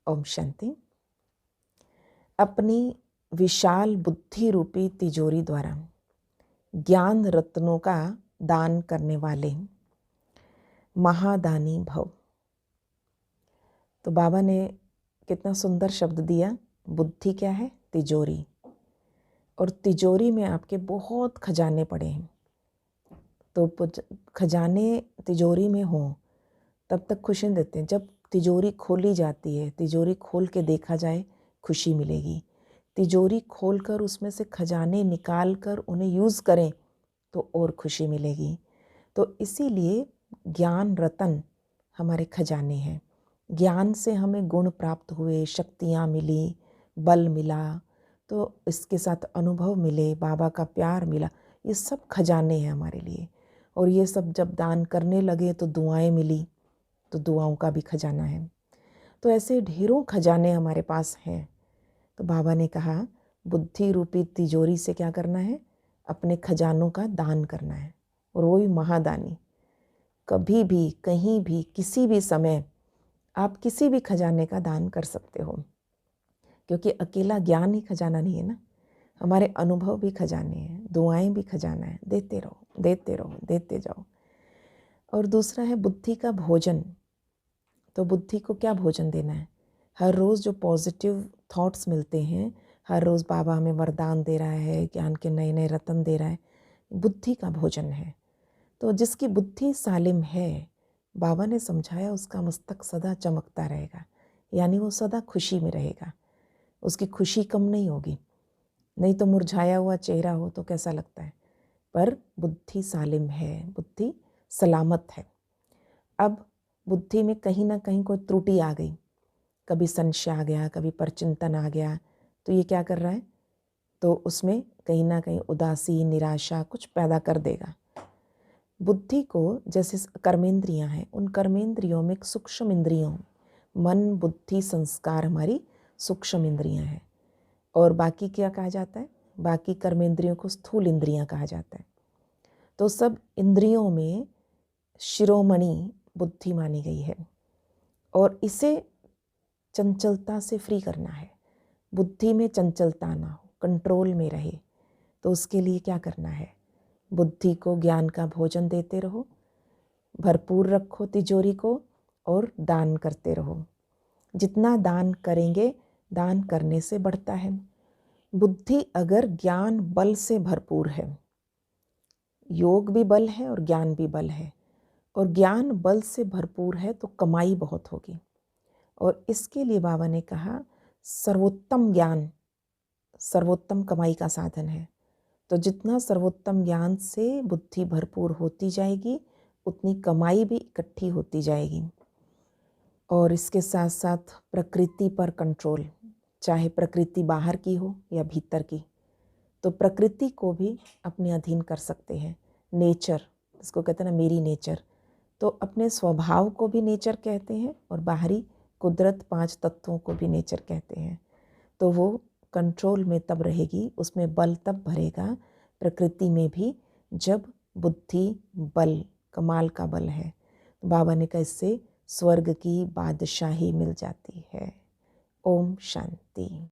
ओम शांति। अपनी विशाल बुद्धि रूपी तिजोरी द्वारा ज्ञान रत्नों का दान करने वाले महादानी भव। तो बाबा ने कितना सुंदर शब्द दिया। बुद्धि क्या है? तिजोरी। और तिजोरी में आपके बहुत खजाने पड़े हैं। तो खजाने तिजोरी में हों तब तक खुशी देते हैं। जब तिजोरी खोली जाती है, तिजोरी खोल के देखा जाए, खुशी मिलेगी। तिजोरी खोलकर उसमें से खजाने निकाल कर उन्हें यूज़ करें तो और खुशी मिलेगी। तो इसीलिए ज्ञान रतन हमारे खजाने हैं। ज्ञान से हमें गुण प्राप्त हुए, शक्तियाँ मिली, बल मिला, तो इसके साथ अनुभव मिले, बाबा का प्यार मिला। ये सब खजाने हैं हमारे लिए। और ये सब जब दान करने लगे तो दुआएं मिली, तो दुआओं का भी खजाना है। तो ऐसे ढेरों खजाने हमारे पास हैं। तो बाबा ने कहा बुद्धि रूपी तिजोरी से क्या करना है? अपने खजानों का दान करना है। और वही महादानी। कभी भी, कहीं भी, किसी भी समय आप किसी भी खजाने का दान कर सकते हो, क्योंकि अकेला ज्ञान ही खजाना नहीं है ना। हमारे अनुभव भी खजाने हैं, दुआएं भी खजाना है। देते रहो, देते रहो, देते जाओ। और दूसरा है बुद्धि का भोजन। तो बुद्धि को क्या भोजन देना है? हर रोज़ जो पॉजिटिव थॉट्स मिलते हैं, हर रोज़ बाबा हमें वरदान दे रहा है, ज्ञान के नए नए रतन दे रहा है, बुद्धि का भोजन है। तो जिसकी बुद्धि सालिम है, बाबा ने समझाया उसका मस्तक सदा चमकता रहेगा, यानी वो सदा खुशी में रहेगा, उसकी खुशी कम नहीं होगी। नहीं तो मुरझाया हुआ चेहरा हो तो कैसा लगता है। पर बुद्धि सालिम है, बुद्धि सलामत है। अब बुद्धि में कहीं ना कहीं कोई त्रुटि आ गई, कभी संशय आ गया, कभी परचिंतन आ गया, तो ये क्या कर रहा है? तो उसमें कहीं ना कहीं उदासी, निराशा कुछ पैदा कर देगा। बुद्धि को जैसे कर्मेंद्रियां हैं, उन कर्मेंद्रियों में सूक्ष्म इंद्रियों, मन, बुद्धि, संस्कार हमारी सूक्ष्म इंद्रियां हैं। और बाकी क्या कहा जाता है? बाकी कर्मेंद्रियों को स्थूल इंद्रियां कहा जाता है। तो सब इंद्रियों में शिरोमणि बुद्धि मानी गई है और इसे चंचलता से फ्री करना है। बुद्धि में चंचलता ना हो, कंट्रोल में रहे। तो उसके लिए क्या करना है? बुद्धि को ज्ञान का भोजन देते रहो, भरपूर रखो तिजोरी को और दान करते रहो। जितना दान करेंगे, दान करने से बढ़ता है। बुद्धि अगर ज्ञान बल से भरपूर है, योग भी बल है और ज्ञान भी बल है, और ज्ञान बल से भरपूर है तो कमाई बहुत होगी। और इसके लिए बाबा ने कहा सर्वोत्तम ज्ञान सर्वोत्तम कमाई का साधन है। तो जितना सर्वोत्तम ज्ञान से बुद्धि भरपूर होती जाएगी, उतनी कमाई भी इकट्ठी होती जाएगी। और इसके साथ साथ प्रकृति पर कंट्रोल, चाहे प्रकृति बाहर की हो या भीतर की, तो प्रकृति को भी अपने अधीन कर सकते हैं। नेचर, इसको कहते हैं ना, मेरी नेचर। तो अपने स्वभाव को भी नेचर कहते हैं और बाहरी कुदरत, 5 तत्वों को भी नेचर कहते हैं। तो वो कंट्रोल में तब रहेगी, उसमें बल तब भरेगा, प्रकृति में भी, जब बुद्धि बल, कमाल का बल है। बाबा ने कहा इससे स्वर्ग की बादशाही मिल जाती है। ओम शांति।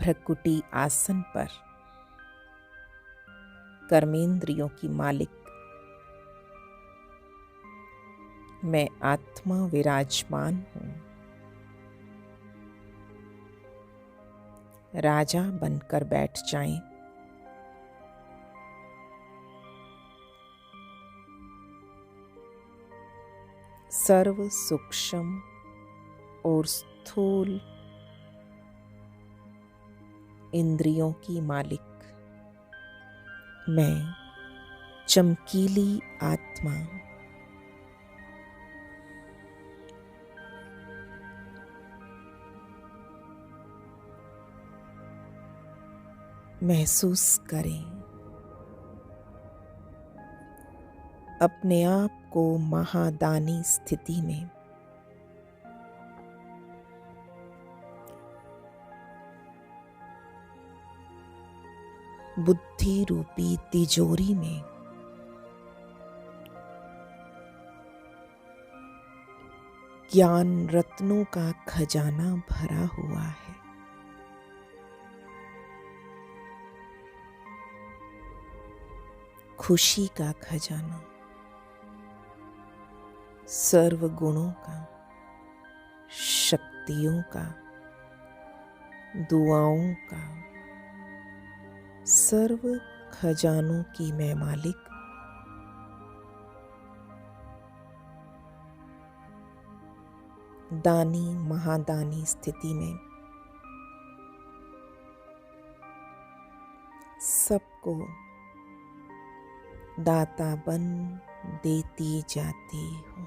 भ्रकुटी आसन पर कर्मेंद्रियों की मालिक मैं आत्मा विराजमान हूँ। राजा बनकर बैठ जाएं। सर्व सूक्ष्म और स्थूल इंद्रियों की मालिक मैं चमकीली आत्मा महसूस करें। अपने आप को महादानी स्थिति में बुद्धि रूपी तिजोरी में ज्ञान रत्नों का खजाना भरा हुआ है। खुशी का खजाना, सर्व गुणों का, शक्तियों का, दुआओं का, सर्व खजानों की मैं मालिक, दानी महादानी स्थिति में सबको दाता बन देती जाती हूँ।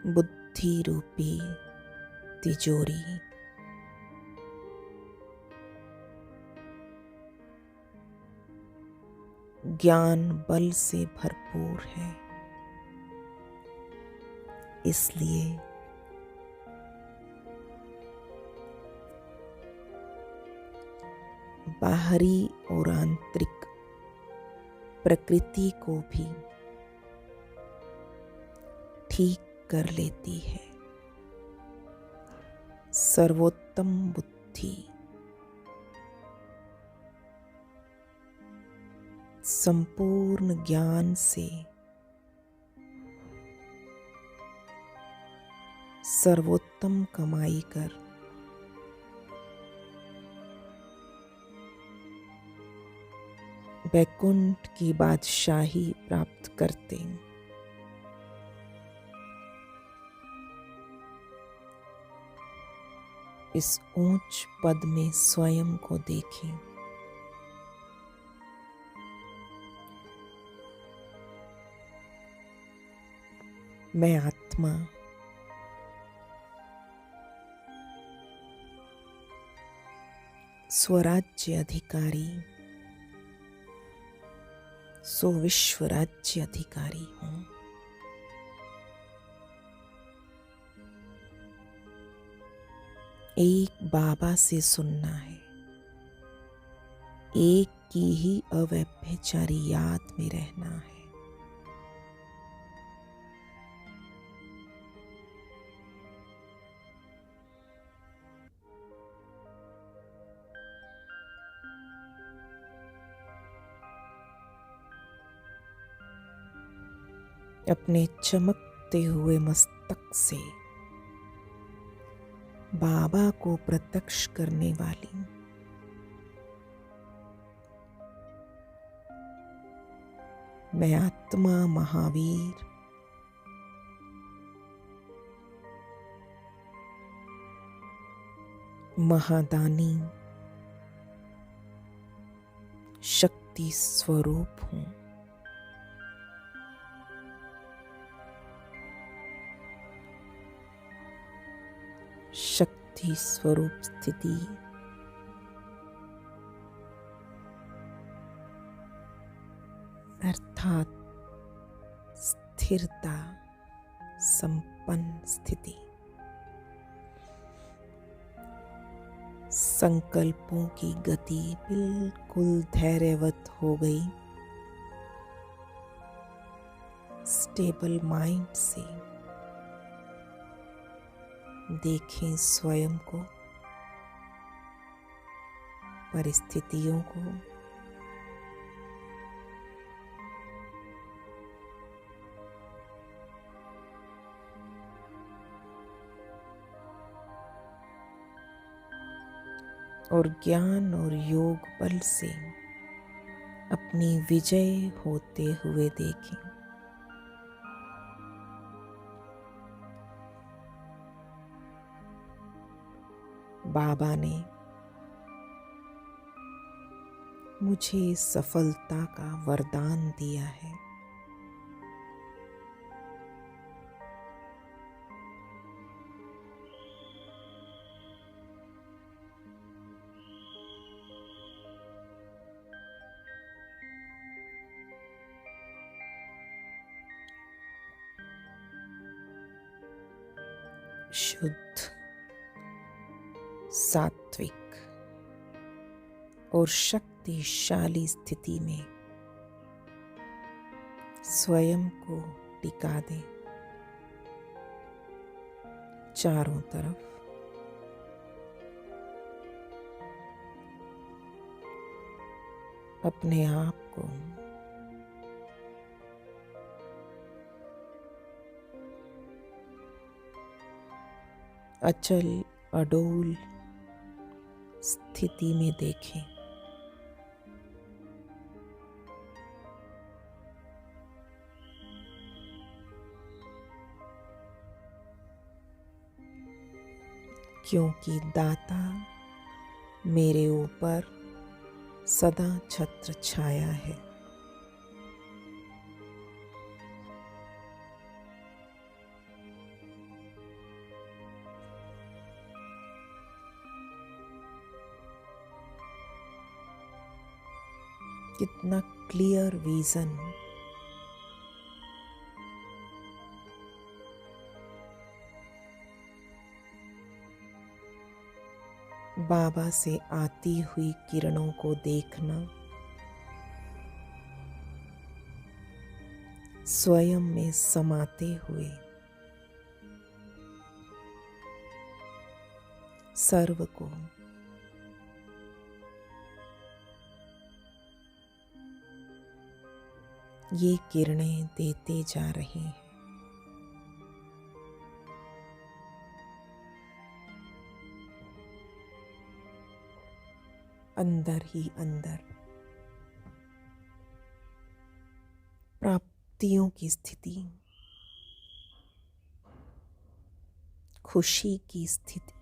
बुद्धि रूपी तिजोरी ज्ञान बल से भरपूर है, इसलिए बाहरी और आंतरिक प्रकृति को भी ठीक कर लेती है। सर्वोत्तम बुद्धि संपूर्ण ज्ञान से सर्वोत्तम कमाई कर वैकुंठ की बादशाही प्राप्त करते। इस ऊंच पद में स्वयं को देखें। मैं आत्मा स्वराज्य अधिकारी, सो विश्व राज्य अधिकारी हूँ। एक बाबा से सुनना है, एक की ही अव्यभिचारी याद में रहना है। अपने चमकते हुए मस्तक से बाबा को प्रत्यक्ष करने वाली मैं आत्मा महावीर महादानी शक्ति स्वरूप हूँ। शक्ति स्वरूप स्थिति अर्थात स्थिरता संपन्न स्थिति। संकल्पों की गति बिल्कुल धैर्यवत हो गई। स्टेबल माइंड से देखें स्वयं को, परिस्थितियों को, और ज्ञान और योग बल से अपनी विजय होते हुए देखें। बाबा ने मुझे सफलता का वरदान दिया है। शुद्ध, सात्विक और शक्तिशाली स्थिति में स्वयं को टिका दें। चारों तरफ अपने आप को अचल अडोल स्थिति में देखें। क्योंकि दाता मेरे ऊपर सदा छत्र छाया है। कितना क्लियर विजन, बाबा से आती हुई किरणों को देखना, स्वयं में समाते हुए सर्व को ये किरणें देते जा रहे हैं। अंदर ही अंदर प्राप्तियों की स्थिति, खुशी की स्थिति,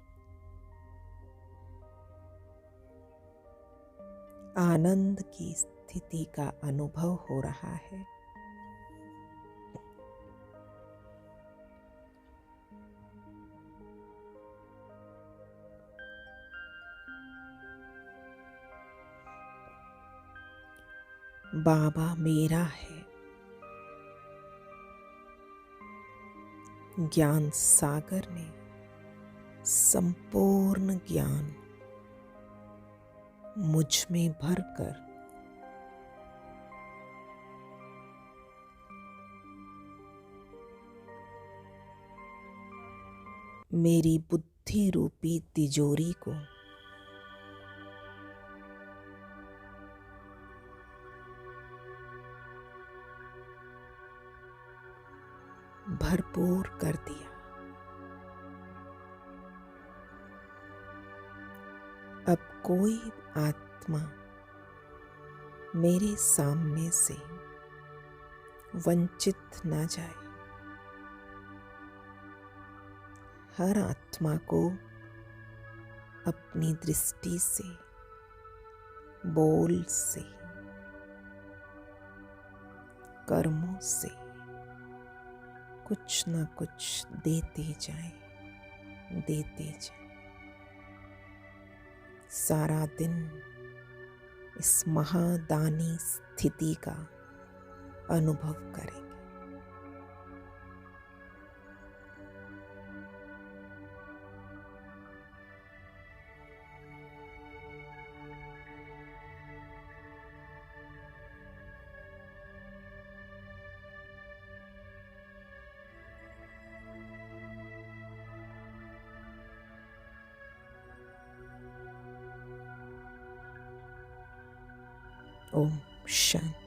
आनंद की स्थिति का अनुभव हो रहा है। बाबा मेरा है। ज्ञान सागर ने संपूर्ण ज्ञान मुझ में भरकर मेरी बुद्धि रूपी तिजोरी को भरपूर कर दिया। अब कोई आत्मा मेरे सामने से वंचित न जाए। हर आत्मा को अपनी दृष्टि से, बोल से, कर्मों से कुछ न कुछ देते जाएं, देते जाएं। सारा दिन इस महादानी स्थिति का अनुभव करेंगे। ओम शांति।